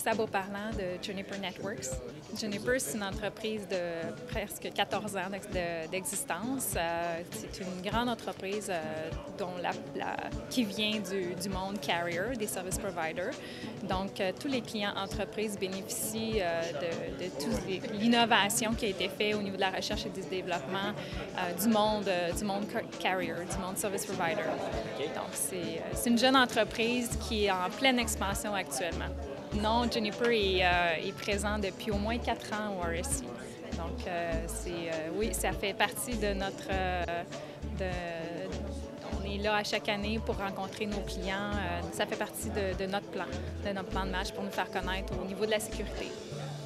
Gustavo parlant de Juniper Networks. Juniper, c'est une entreprise de presque 14 ans d'existence. C'est une grande entreprise qui vient du monde carrier, des service providers. Donc, tous les clients entreprises bénéficient de toute l'innovation qui a été faite au niveau de la recherche et du développement du monde carrier, du monde service provider. Donc, c'est une jeune entreprise qui est en pleine expansion actuellement. Non, Juniper est présent depuis au moins 4 ans au RSI. Donc, oui, ça fait partie de notre... on est là à chaque année pour rencontrer nos clients. Ça fait partie de notre plan de match pour nous faire connaître au niveau de la sécurité.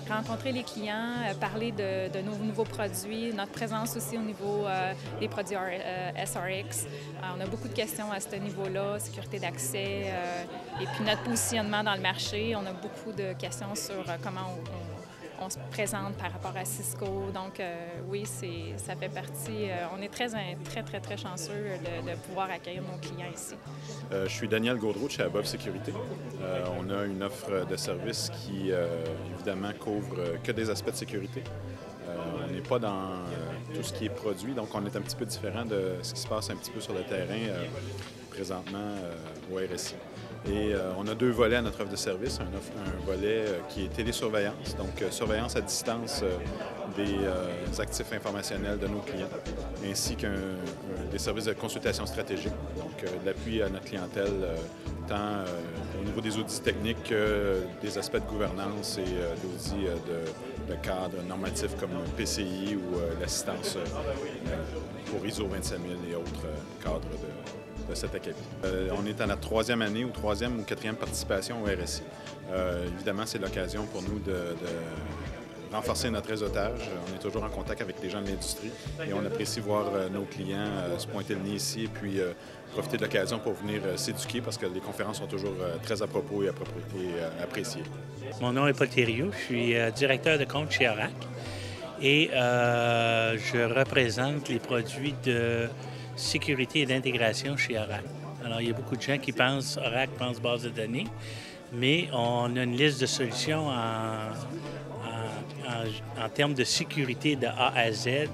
Rencontrer les clients, parler de nos nouveaux produits, notre présence aussi au niveau des produits SRX. On a beaucoup de questions à ce niveau-là, sécurité d'accès, et puis notre positionnement dans le marché. On a beaucoup de questions sur comment on se présente par rapport à Cisco. Donc, oui, ça fait partie... on est très chanceux de pouvoir accueillir nos clients ici. Je suis Daniel Gaudreau de chez Above Sécurité. On a une offre de service qui, évidemment, couvre que des aspects de sécurité. On n'est pas dans tout ce qui est produit, donc on est un petit peu différent de ce qui se passe un petit peu sur le terrain présentement au RSI. Et on a 2 volets à notre offre de service. Un volet qui est télésurveillance, donc surveillance à distance des actifs informationnels de nos clients, ainsi des services de consultation stratégique, donc l'appui à notre clientèle, tant au niveau des audits techniques que des aspects de gouvernance et d'audits de cadres normatifs comme PCI ou l'assistance pour ISO 27000 et autres cadres de cette académie. On est à notre 3e année ou 3e ou 4e participation au RSI. Évidemment, c'est l'occasion pour nous de renforcer notre réseautage. On est toujours en contact avec les gens de l'industrie et on apprécie voir nos clients se pointer le nez ici et puis profiter de l'occasion pour venir s'éduquer parce que les conférences sont toujours très à propos et appréciées. Mon nom est Paul Thériault, je suis directeur de compte chez Oracle et je représente les produits de sécurité et d'intégration chez Oracle. Alors, il y a beaucoup de gens qui pensent, Oracle pense base de données, mais on a une liste de solutions en termes de sécurité de A à Z,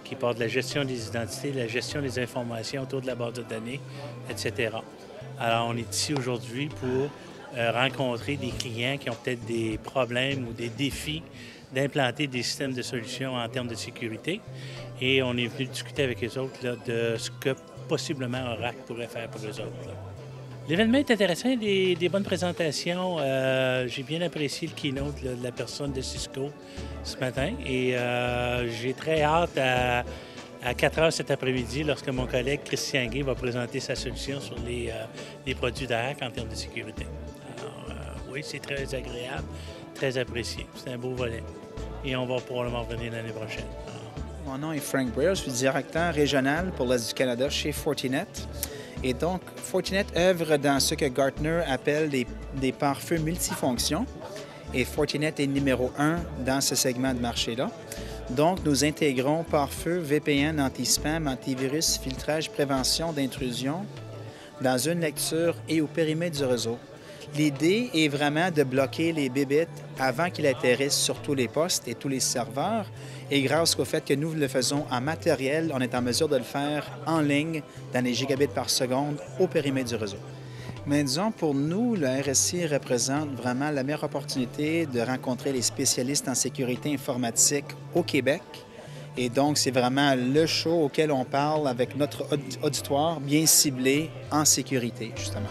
qui part de la gestion des identités, de la gestion des informations autour de la base de données, etc. Alors, on est ici aujourd'hui pour rencontrer des clients qui ont peut-être des problèmes ou des défis d'implanter des systèmes de solutions en termes de sécurité. Et on est venu discuter avec eux autres là, de ce que possiblement Oracle pourrait faire pour eux autres. L'événement est intéressant, des bonnes présentations. J'ai bien apprécié le keynote de la personne de Cisco ce matin et j'ai très hâte à 4 heures cet après-midi lorsque mon collègue Christian Gay va présenter sa solution sur les produits d'Oracle en termes de sécurité. Alors, oui, c'est très agréable, très apprécié. C'est un beau volet et on va probablement revenir l'année prochaine. Mon nom est Frank Breer, je suis directeur régional pour l'Est du Canada chez Fortinet. Et donc, Fortinet œuvre dans ce que Gartner appelle des pare-feux multifonctions. Et Fortinet est numéro 1 dans ce segment de marché-là. Donc, nous intégrons pare-feu, VPN, anti-spam, antivirus, filtrage, prévention d'intrusion dans une lecture et au périmètre du réseau. L'idée est vraiment de bloquer les bébêtes avant qu'ils atterrissent sur tous les postes et tous les serveurs. Et grâce au fait que nous le faisons en matériel, on est en mesure de le faire en ligne dans les gigabits par seconde au périmètre du réseau. Mais disons, pour nous, le RSI représente vraiment la meilleure opportunité de rencontrer les spécialistes en sécurité informatique au Québec. Et donc, c'est vraiment le show auquel on parle avec notre auditoire bien ciblé en sécurité, justement.